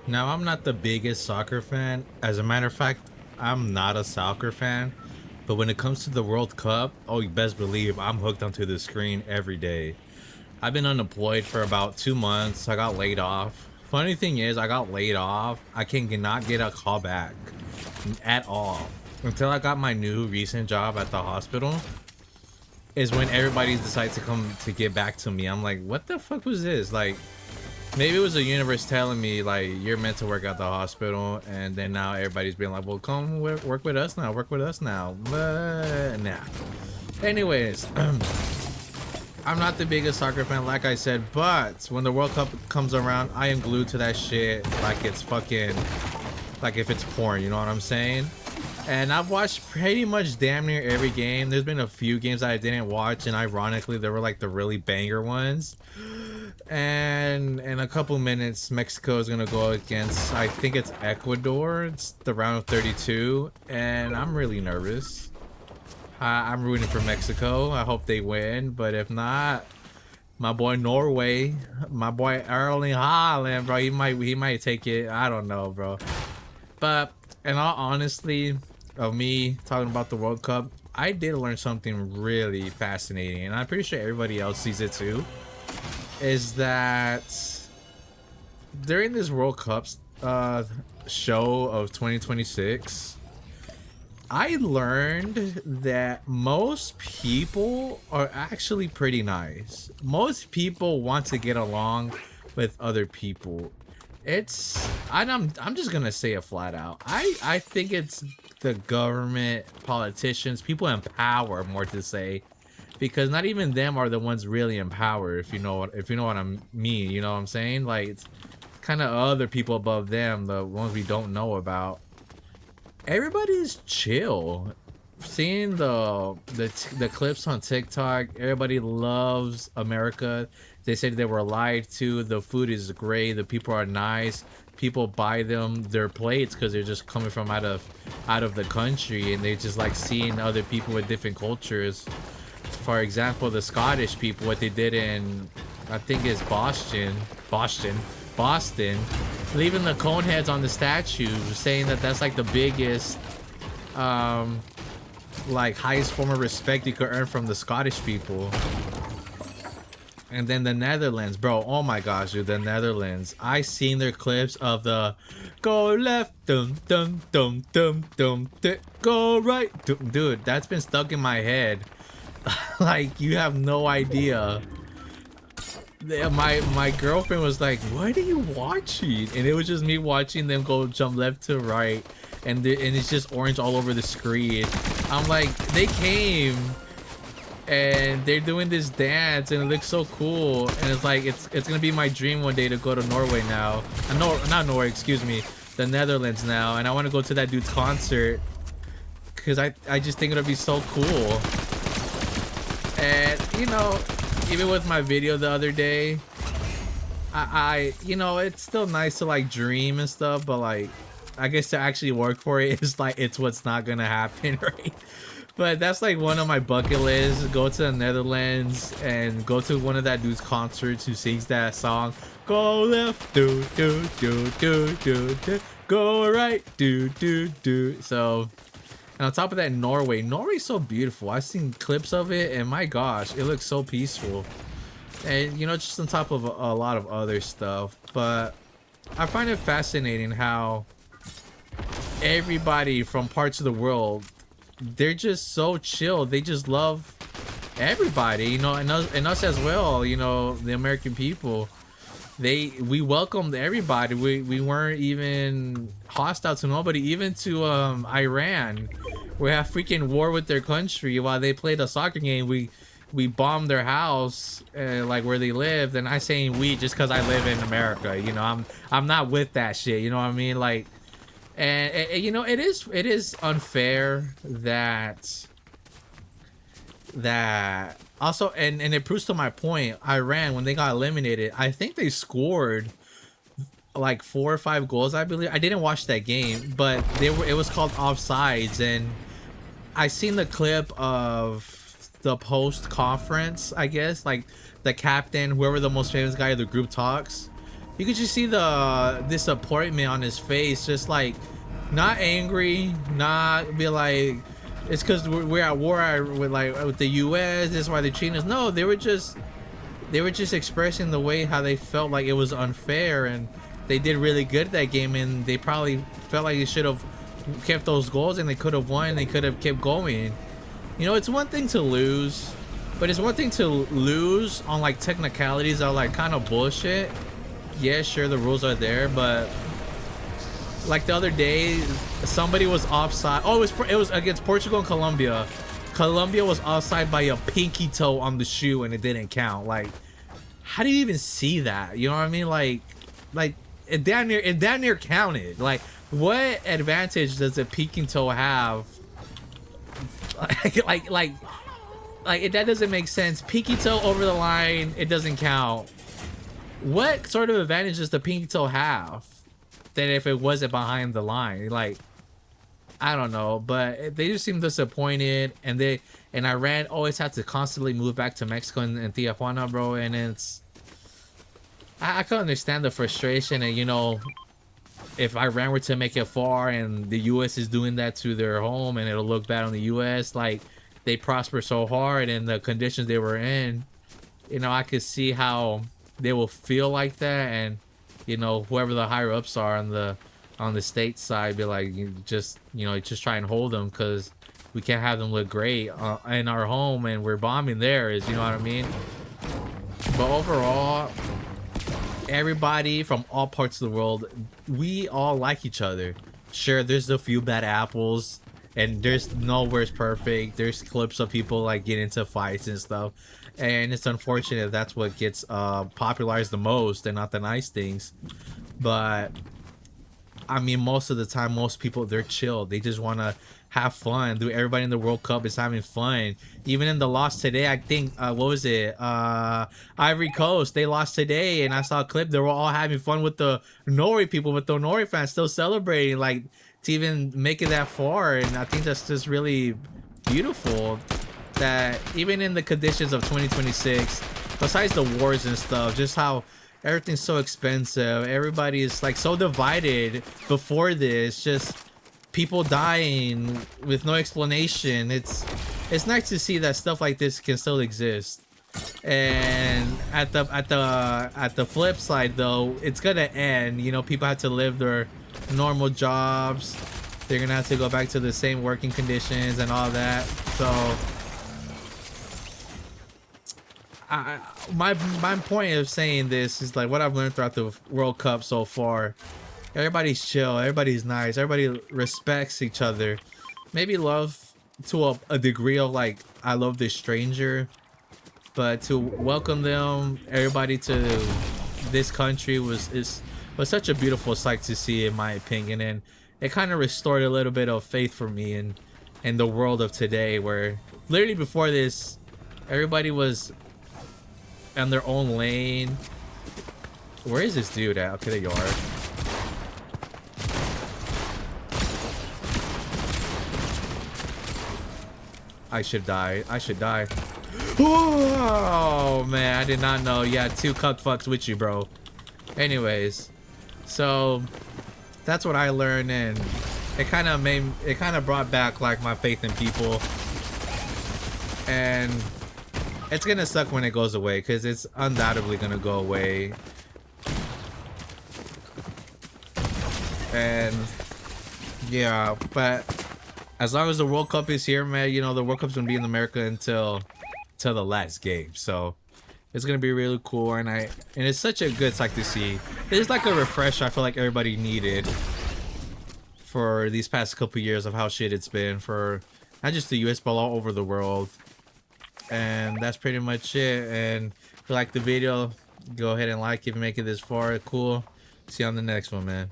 Now, I'm not the biggest soccer fan. As a matter of fact, I'm not a soccer fan. But when it comes to the World Cup, oh, you best believe I'm hooked onto the screen every day. I've been unemployed for about 2 months. I got laid off. Funny thing is, I got laid off. I cannot get a call back at all until I got my new recent job at the hospital. Is when everybody decides to come to get back to me. I'm like, what the fuck was this? Like, maybe it was the universe telling me like you're meant to work at the hospital, and then now everybody's being like, well, come work with us now. Work with us now. But nah. Anyways, I'm not the biggest soccer fan, like I said, but when the World Cup comes around, I am glued to that shit like it's fucking, like if it's porn, you know what I'm saying? And I've watched pretty much damn near every game. There's been a few games that I didn't watch, and ironically, they were like the really banger ones. And in a couple minutes, Mexico is gonna go against, I think it's Ecuador. It's the round of 32, and I'm really nervous. I'm rooting for Mexico. I hope they win, but if not, my boy Norway, my boy Erling Haaland, bro, he might take it. I don't know, bro. But in all honesty, of me talking about the World Cup, I did learn something really fascinating, and I'm pretty sure everybody else sees it too. Is that during this World Cup show of 2026, I learned that most people are actually pretty nice. Most people want to get along with other people. I'm just gonna say it flat out. I think it's the government, politicians, people in power, more to say, because not even them are the ones really in power. If you know what I mean, you know what I'm saying? Like, it's kind of other people above them, the ones we don't know about. Everybody's chill. Seeing the clips on TikTok, everybody loves America. They said they were lied to. The food is great. The people are nice. People buy them their plates because they're just coming from out of the country, and they just like seeing other people with different cultures. For example, the Scottish people, what they did in, I think it's Boston, leaving the cone heads on the statues, saying that that's like the biggest, like highest form of respect you could earn from the Scottish people. And then the Netherlands, bro. Oh my gosh, dude, the Netherlands. I seen their clips of the go left, dum dum dum dum dum, go right, dude. That's been stuck in my head. Like, you have no idea. My girlfriend was like, "What are you watching?" And it was just me watching them go jump left to right, and it's just orange all over the screen. I'm like, they came and they're doing this dance and it looks so cool, and it's like it's gonna be my dream one day to go to Norway now. No, not Norway, excuse me, the Netherlands now, and I want to go to that dude's concert because I just think it'll be so cool. And even with my video the other day, I it's still nice to like dream and stuff, but like, I guess to actually work for it is like, it's what's not gonna happen, right? But that's like one of my bucket lists: go to the Netherlands and go to one of that dude's concerts who sings that song, go left, do do do do do do, go right, do do do. So, and on top of that, Norway's so beautiful. I've seen clips of it, and my gosh, it looks so peaceful. And just on top of a lot of other stuff. But I find it fascinating how everybody from parts of the world, they're just so chill. They just love everybody, and us as well. The American people. We welcomed everybody. We weren't even hostile to nobody, even to Iran. We have freaking war with their country while they played a soccer game. We bombed their house, like where they lived, and I saying we just because I live in America. I'm not with that shit. You know what I mean? Like, and it is unfair that also, and it proves to my point. Iran, when they got eliminated, I think they scored like 4 or 5 goals, I believe. I didn't watch that game, but it was called offsides, and I seen the clip of the post conference, I guess, like the captain, whoever the most famous guy of the group talks. You could just see the disappointment on his face, just like not angry, not be like it's because we're at war with the U.S. That's why they're cheating us. No, they were just expressing the way how they felt like it was unfair, and they did really good that game, and they probably felt like they should have kept those goals, and they could have won. They could have kept going. You know, it's one thing to lose, but it's one thing to lose on like technicalities that are like kind of bullshit. Yeah, sure, the rules are there, but like the other day, somebody was offside. Oh, it was against Portugal and Colombia. Colombia was offside by a pinky toe on the shoe, and it didn't count. Like, how do you even see that? You know what I mean? Like it damn near counted. Like, what advantage does a pinky toe have? like that doesn't make sense. Pinky toe over the line, it doesn't count. What sort of advantage does the pinky toe have that if it wasn't behind the line? Like, I don't know, but they just seem disappointed, and Iran always had to constantly move back to Mexico and Tijuana, bro, and I can understand the frustration, and you know, if Iran were to make it far and the US is doing that to their home, and it'll look bad on the US, like they prosper so hard and the conditions they were in, you know, I could see how they will feel like that, and you know, whoever the higher ups are on the state side be like, you just try and hold them, because we can't have them look great in our home and we're bombing theirs, you know what I mean? But overall, everybody from all parts of the world, we all like each other. Sure, there's a few bad apples, and there's nowhere's perfect. There's clips of people like getting into fights and stuff, and it's unfortunate that's what gets popularized the most and not the nice things. But I mean, most of the time, most people, they're chill. They just want to have fun. Dude, everybody in the World Cup is having fun. Even in the loss today, I think, what was it? Ivory Coast, they lost today, and I saw a clip. They were all having fun with the Nori people, but the Nori fans still celebrating, like, to even make it that far. And I think that's just really beautiful that even in the conditions of 2026, besides the wars and stuff, just how everything's so expensive, everybody is like so divided before this, just people dying with no explanation. It's nice to see that stuff like this can still exist. And at the flip side though, it's gonna end. You know, people have to live their normal jobs. They're gonna have to go back to the same working conditions and all that. So my point of saying this is like what I've learned throughout the World Cup so far. Everybody's chill, everybody's nice, everybody respects each other. Maybe love to a degree of like, I love this stranger, but to welcome them, everybody, to this country was such a beautiful sight to see, in my opinion, and it kind of restored a little bit of faith for me in the world of today, where literally before this, everybody was on their own lane. Where is this dude at? Okay, there you are. I should die. I should die. Oh man, I did not know you had two cuck fucks with you, bro. Anyways, so that's what I learned, and it kind of brought back like my faith in people. And it's gonna suck when it goes away, because it's undoubtedly gonna go away. And yeah, but as long as the World Cup is here, man, you know, the World Cup's gonna be in America until the last game. So it's gonna be really cool, and it's such a good sight to see. It's like a refresh I feel like everybody needed for these past couple years of how shit it's been for not just the US but all over the world. And that's pretty much it. And if you like the video, go ahead and like if you make it this far. Cool. See you on the next one, man.